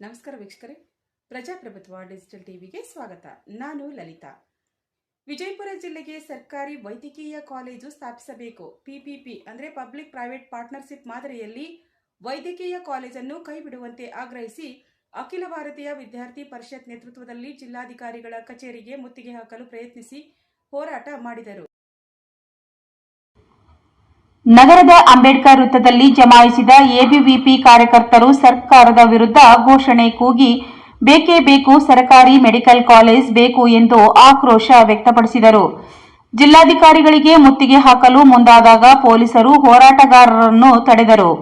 ನಮಸ್ಕಾರ ವೀಕ್ಷಕರೇ, ಪ್ರಜಾಪ್ರಭುತ್ವ ಡಿಜಿಟಲ್ ಟಿವಿಗೆ ಸ್ವಾಗತ. ನಾನು ಲಲಿತಾ. ವಿಜಯಪುರ ಜಿಲ್ಲೆಗೆ ಸರ್ಕಾರಿ ವೈದ್ಯಕೀಯ ಕಾಲೇಜು ಸ್ಥಾಪಿಸಬೇಕು. ಪಿಪಿಪಿ ಅಂದರೆ ಪಬ್ಲಿಕ್ ಪ್ರೈವೇಟ್ ಪಾರ್ಟ್ನರ್ಶಿಪ್ ಮಾದರಿಯಲ್ಲಿ ವೈದ್ಯಕೀಯ ಕಾಲೇಜನ್ನು ಕೈಬಿಡುವಂತೆ ಆಗ್ರಹಿಸಿ ಅಖಿಲ ಭಾರತೀಯ ವಿದ್ಯಾರ್ಥಿ ಪರಿಷತ್ ನೇತೃತ್ವದಲ್ಲಿ ಜಿಲ್ಲಾಧಿಕಾರಿಗಳ ಕಚೇರಿಗೆ ಮುತ್ತಿಗೆ ಹಾಕಲು ಪ್ರಯತ್ನಿಸಿ ಹೋರಾಟ ಮಾಡಿದರು. ನಗರದ ಅಂಬೇಡ್ಕರ್ ವೃತ್ತದಲ್ಲಿ ಜಮಾಯಿಸಿದ ಎಬಿವಿಪಿ ಕಾರ್ಯಕರ್ತರು ಸರ್ಕಾರದ ವಿರುದ್ಧ ಘೋಷಣೆ ಕೂಗಿ ಬೇಕೇ ಬೇಕು, ಸರ್ಕಾರಿ ಮೆಡಿಕಲ್ ಕಾಲೇಜ್ ಬೇಕು ಎಂದು ಆಕ್ರೋಶ ವ್ಯಕ್ತಪಡಿಸಿದರು. ಜಿಲ್ಲಾಧಿಕಾರಿಗಳಿಗೆ ಮುತ್ತಿಗೆ ಹಾಕಲು ಮುಂದಾದಾಗ ಪೊಲೀಸರು ಹೋರಾಟಗಾರರನ್ನು ತಡೆದರು.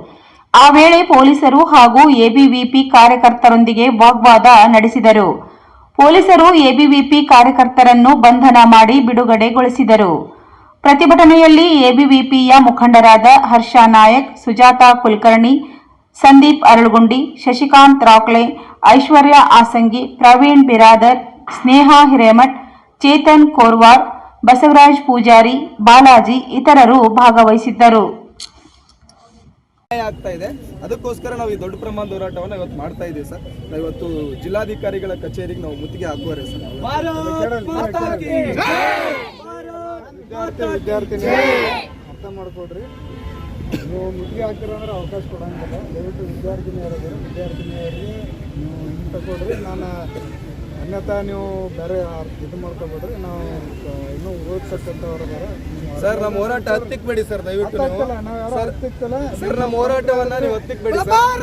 ಆ ವೇಳೆ ಪೊಲೀಸರು ಹಾಗೂ ಎಬಿವಿಪಿ ಕಾರ್ಯಕರ್ತರೊಂದಿಗೆ ವಾಗ್ವಾದ ನಡೆಸಿದರು. ಪೊಲೀಸರು ಎಬಿವಿಪಿ ಕಾರ್ಯಕರ್ತರನ್ನು ಬಂಧನ ಮಾಡಿ ಬಿಡುಗಡೆಗೊಳಿಸಿದರು. ಪ್ರತಿಭಟನೆಯಲ್ಲಿ ಎಬಿವಿಪಿಯ ಮುಖಂಡರಾದ ಹರ್ಷ ನಾಯಕ್, ಸುಜಾತಾ ಕುಲಕರ್ಣಿ, ಸಂದೀಪ್ ಅರಳಗುಂಡಿ, ಶಶಿಕಾಂತ್ ರಾಕ್ಲೆ, ಐಶ್ವರ್ಯ ಆಸಂಗಿ, ಪ್ರವೀಣ್ ಬಿರಾದರ್, ಸ್ನೇಹಾ ಹಿರೇಮಠ್, ಚೇತನ್ ಕೋರ್ವಾರ್, ಬಸವರಾಜ್ ಪೂಜಾರಿ, ಬಾಲಾಜಿ ಇತರರು ಭಾಗವಹಿಸಿದ್ದರು. ಆಗ್ತಾ ಇದೆ. ಅದಕ್ಕೋಸ್ಕರ ನಾವು ಈ ದೊಡ್ಡ ಪ್ರಮಾಣದ ಹೋರಾಟವನ್ನು ಇವತ್ತು ಮಾಡ್ತಾ ಇದ್ದೀವಿ ಸರ್. ನಾವು ಇವತ್ತು ಜಿಲ್ಲಾಧಿಕಾರಿಗಳ ಕಚೇರಿಗೆ ನಾವು ಮುತ್ತಿಗೆ ಹಾಕುವರೆ ಸರ್. ವಿದ್ಯಾರ್ಥಿನಿ ಅರ್ಥ ಮಾಡ್ಕೊಡ್ರಿ, ನೀವು ಮುತ್ತಿಗೆ ಹಾಕಿರೋ ಅಂದ್ರೆ ಅವಕಾಶ ಕೊಡಂಗಿಲ್ಲ. ದಯವಿಟ್ಟು ವಿದ್ಯಾರ್ಥಿನಿಯರಿಗೆ ನೀವು ಹಿಂಗೆ ತಗೊಳ್ರಿ. ನಾನು ಅನ್ಯತಾ ನೀವು ಬೇರೆ ಇದು ಮಾಡ್ಕೊಬೇಡ್ರಿ. ನಾವು ಇನ್ನೂ ಓದ್ಸಕ್ಕಂಥವ್ರು ಸರ್. ನಮ್ಮ ಹೋರಾಟ ಹತ್ತಿಕ್ಬೇಡಿ ಸರ್, ದಯವಿಟ್ಟು ಸರ್. ನಮ್ಮ ಹೋರಾಟವನ್ನ ನೀವು ಹತ್ತಿಕ್ಬೇಡಿ ಸರ್.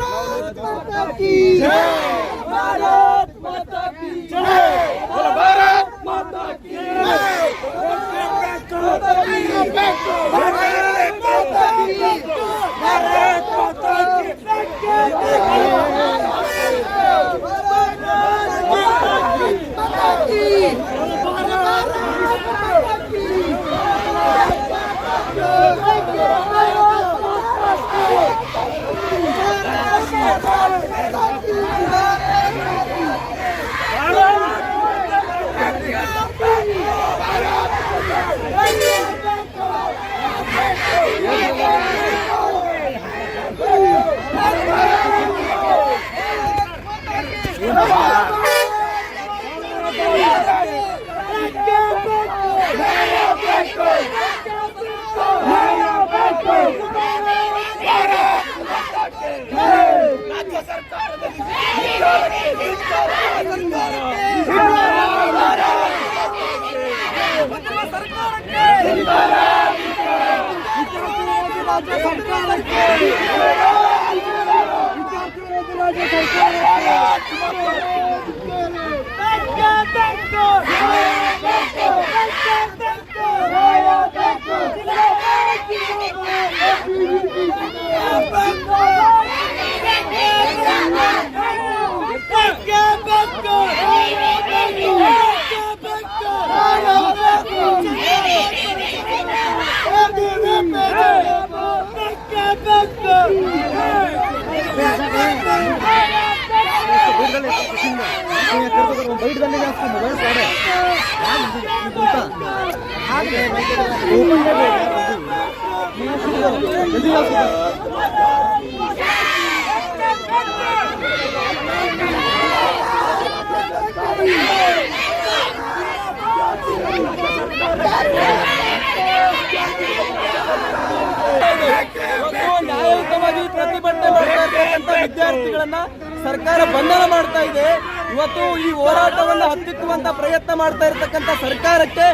ನ್ಯಾಯಯುತವಾಗಿ ಪ್ರತಿಭಟನೆ ಮಾಡ್ತಾ ಇರ್ತಕ್ಕಂಥ ವಿದ್ಯಾರ್ಥಿಗಳನ್ನ ಸರ್ಕಾರ ಬಂಧನ ಮಾಡ್ತಾ ಇದೆ. ಇವತ್ತು ಈ ಹೋರಾಟವನ್ನು ಹತ್ತಿಕ್ಕುವಂತ ಪ್ರಯತ್ನ ಮಾಡ್ತಾ ಇರತಕ್ಕಂಥ ಸರ್ಕಾರಕ್ಕೆ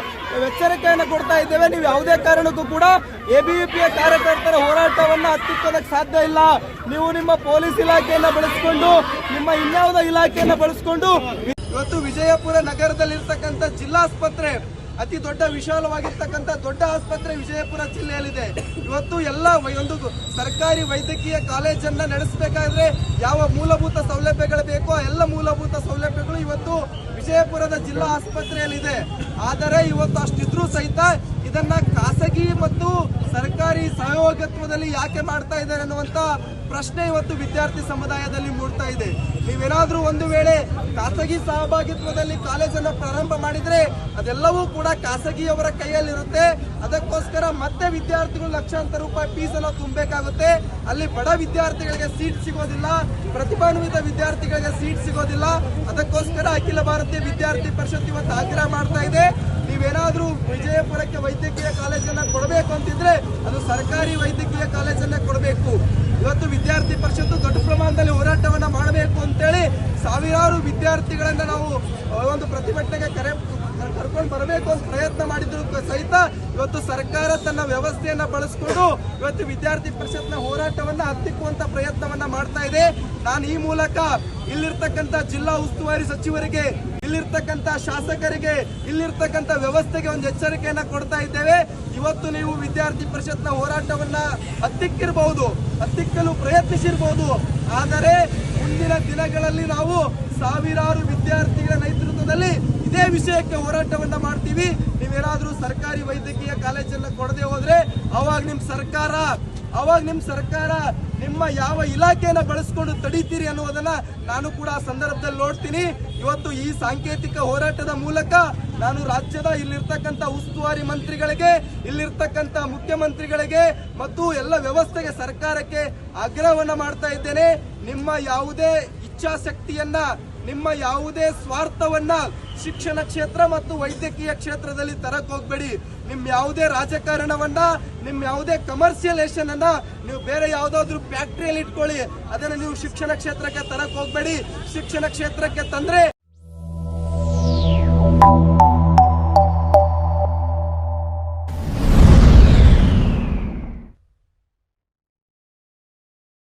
ಎಚ್ಚರಿಕೆಯನ್ನು ಕೊಡ್ತಾ ಇದ್ದೇವೆ. ನೀವು ಯಾವುದೇ ಕಾರಣಕ್ಕೂ ಕೂಡ ಎಬಿವಿಪಿಯ ಕಾರ್ಯಕರ್ತರ ಹೋರಾಟವನ್ನು ಹತ್ತಿಕ್ಕೋದಕ್ಕೆ ಸಾಧ್ಯ ಇಲ್ಲ. ನೀವು ನಿಮ್ಮ ಪೊಲೀಸ್ ಇಲಾಖೆಯನ್ನ ಬಳಸಿಕೊಂಡು, ನಿಮ್ಮ ಇನ್ಯಾವುದೋ ಇಲಾಖೆಯನ್ನ ಬಳಸಿಕೊಂಡು ಇವತ್ತು ವಿಜಯಪುರ ನಗರದಲ್ಲಿರ್ತಕ್ಕಂಥ ಜಿಲ್ಲಾಸ್ಪತ್ರೆ ಅತಿ ದೊಡ್ಡ ವಿಶಾಲವಾಗಿರ್ತಕ್ಕಂಥ ದೊಡ್ಡ ಆಸ್ಪತ್ರೆ ವಿಜಯಪುರ ಜಿಲ್ಲೆಯಲ್ಲಿದೆ. ಇವತ್ತು ಎಲ್ಲ ಒಂದು ಸರ್ಕಾರಿ ವೈದ್ಯಕೀಯ ಕಾಲೇಜನ್ನ ನಡೆಸಬೇಕಾದ್ರೆ ಯಾವ ಮೂಲಭೂತ ಸೌಲಭ್ಯಗಳು ಬೇಕೋ ಎಲ್ಲ ಮೂಲಭೂತ ಸೌಲಭ್ಯಗಳು ಇವತ್ತು ವಿಜಯಪುರದ ಜಿಲ್ಲಾ ಆಸ್ಪತ್ರೆಯಲ್ಲಿದೆ. ಆದರೆ ಇವತ್ತು ಅಷ್ಟಿದ್ರೂ ಸಹಿತ ಇದನ್ನ ಖಾಸಗಿ ಮತ್ತು ಸರ್ಕಾರಿ ಸಹಯೋಗತ್ವದಲ್ಲಿ ಯಾಕೆ ಮಾಡ್ತಾ ಇದ್ದಾರೆ ಅನ್ನುವಂತ ಪ್ರಶ್ನೆ ಇವತ್ತು ವಿದ್ಯಾರ್ಥಿ ಸಮುದಾಯದಲ್ಲಿ ಮೂಡ್ತಾ ಇದೆ. ನೀವೇನಾದ್ರೂ ಒಂದು ವೇಳೆ ಖಾಸಗಿ ಸಹಭಾಗಿತ್ವದಲ್ಲಿ ಕಾಲೇಜನ್ನು ಪ್ರಾರಂಭ ಮಾಡಿದ್ರೆ ಅದೆಲ್ಲವೂ ಕೂಡ ಖಾಸಗಿಯವರ ಕೈಯಲ್ಲಿರುತ್ತೆ. ಅದಕ್ಕೋಸ್ಕರ ಮತ್ತೆ ವಿದ್ಯಾರ್ಥಿಗಳು ಲಕ್ಷಾಂತರ ರೂಪಾಯಿ ಫೀಸ್ ಅನ್ನು ತುಂಬಬೇಕಾಗುತ್ತೆ. ಅಲ್ಲಿ ಬಡ ವಿದ್ಯಾರ್ಥಿಗಳಿಗೆ ಸೀಟ್ ಸಿಗೋದಿಲ್ಲ. ಪ್ರತಿಭಾನ್ವಿತ ವಿದ್ಯಾರ್ಥಿಗಳಿಗೆ ಸೀಟ್ ಸಿಗೋದಿಲ್ಲ. ಅದಕ್ಕೋಸ್ಕರ ಅಖಿಲ ಭಾರತೀಯ ವಿದ್ಯಾರ್ಥಿ ಪರಿಷತ್ ಇವತ್ತು ಆಗ್ರಹ ಮಾಡ್ತಾ ಇದೆ, ನೀವೇನಾದ್ರೂ ವಿಜಯಪುರಕ್ಕೆ ವೈದ್ಯಕೀಯ ಕಾಲೇಜನ್ನ ಕೊಡಬೇಕು ಅಂತಿದ್ರೆ ಅದು ಸರ್ಕಾರಿ ವೈದ್ಯಕೀಯ ಕಾಲೇಜನ್ನೇ ಕೊಡಬೇಕು. ಇವತ್ತು ವಿದ್ಯಾರ್ಥಿ ಪರಿಷತ್ತು ದೊಡ್ಡ ಪ್ರಮಾಣದಲ್ಲಿ ಹೋರಾಟವನ್ನ ಮಾಡಬೇಕು ಅಂತೇಳಿ ಸಾವಿರಾರು ವಿದ್ಯಾರ್ಥಿಗಳನ್ನ ನಾವು ಒಂದು ಪ್ರತಿಭಟನೆಗೆ ಕರ್ಕೊಂಡು ಬರಬೇಕು ಅಂತ ಪ್ರಯತ್ನ ಮಾಡಿದ್ರು ಸಹಿತ ಇವತ್ತು ಸರ್ಕಾರ ತನ್ನ ವ್ಯವಸ್ಥೆಯನ್ನ ಬಳಸಿಕೊಂಡು ಇವತ್ತು ವಿದ್ಯಾರ್ಥಿ ಪರಿಷತ್ನ ಹೋರಾಟವನ್ನ ಹತ್ತಿಕ್ಕುವಂತ ಪ್ರಯತ್ನವನ್ನ ಮಾಡ್ತಾ ಇದೆ. ನಾನು ಈ ಮೂಲಕ ಇಲ್ಲಿರ್ತಕ್ಕಂಥ ಜಿಲ್ಲಾ ಉಸ್ತುವಾರಿ ಸಚಿವರಿಗೆ, ಇಲ್ಲಿರ್ತಕ್ಕಂಥ ಶಾಸಕರಿಗೆ, ಇಲ್ಲಿರ್ತಕ್ಕಂಥ ವ್ಯವಸ್ಥೆಗೆ ಒಂದು ಎಚ್ಚರಿಕೆಯನ್ನ ಕೊಡ್ತಾ ಇದ್ದೇವೆ. ಇವತ್ತು ನೀವು ವಿದ್ಯಾರ್ಥಿ ಪರಿಷತ್ನ ಹೋರಾಟವನ್ನ ಹತ್ತಿಕ್ಕಲು ಪ್ರಯತ್ನಿಸಿರಬಹುದು, ಆದರೆ ಮುಂದಿನ ದಿನಗಳಲ್ಲಿ ನಾವು ಸಾವಿರಾರು ವಿದ್ಯಾರ್ಥಿಗಳ ನೇತೃತ್ವದಲ್ಲಿ ಇದೇ ವಿಷಯಕ್ಕೆ ಹೋರಾಟವನ್ನ ಮಾಡ್ತೀವಿ. ನೀವೇನಾದ್ರೂ ಸರ್ಕಾರಿ ವೈದ್ಯಕೀಯ ಕಾಲೇಜನ್ನ ಕೊಡದೆ ಹೋದ್ರೆ ಅವಾಗ ನಿಮ್ ಸರ್ಕಾರ ನಿಮ್ಮ ಯಾವ ಇಲಾಖೆಯನ್ನ ಬಳಸ್ಕೊಂಡು ತಡೀತೀರಿ ಅನ್ನೋದನ್ನ ನಾನು ಕೂಡ ಆ ಸಂದರ್ಭದಲ್ಲಿ ನೋಡ್ತೀನಿ. ಇವತ್ತು ಈ ಸಾಂಕೇತಿಕ ಹೋರಾಟದ ಮೂಲಕ ನಾನು ರಾಜ್ಯದ ಇಲ್ಲಿರ್ತಕ್ಕಂಥ ಉಸ್ತುವಾರಿ ಮಂತ್ರಿಗಳಿಗೆ, ಇಲ್ಲಿರ್ತಕ್ಕಂಥ ಮುಖ್ಯಮಂತ್ರಿಗಳಿಗೆ ಮತ್ತು ಎಲ್ಲ ವ್ಯವಸ್ಥೆಗೆ, ಸರ್ಕಾರಕ್ಕೆ ಆಗ್ರಹವನ್ನ ಮಾಡ್ತಾ ಇದ್ದೇನೆ. ನಿಮ್ಮ ಯಾವುದೇ ಇಚ್ಛಾಶಕ್ತಿಯನ್ನ, ನಿಮ್ಮ ಯಾವುದೇ ಸ್ವಾರ್ಥವನ್ನ ಶಿಕ್ಷಣ ಕ್ಷೇತ್ರ ಮತ್ತು ವೈದ್ಯಕೀಯ ಕ್ಷೇತ್ರದಲ್ಲಿ ತರಕ್ ಹೋಗ್ಬೇಡಿ. ನಿಮ್ ಯಾವುದೇ ರಾಜಕಾರಣವನ್ನ, ನಿಮ್ ಯಾವುದೇ ಕಮರ್ಷಿಯಲೈಸೇಷನ್ ಅನ್ನ ನೀವು ಬೇರೆ ಯಾವ್ದಾದ್ರು ಫ್ಯಾಕ್ಟರಿಯಲ್ಲಿ ಇಟ್ಕೊಳ್ಳಿ, ಅದನ್ನ ನೀವು ಶಿಕ್ಷಣ ಕ್ಷೇತ್ರಕ್ಕೆ ತರಕ್ ಹೋಗ್ಬೇಡಿ. ಶಿಕ್ಷಣ ಕ್ಷೇತ್ರಕ್ಕೆ ತಂದ್ರೆ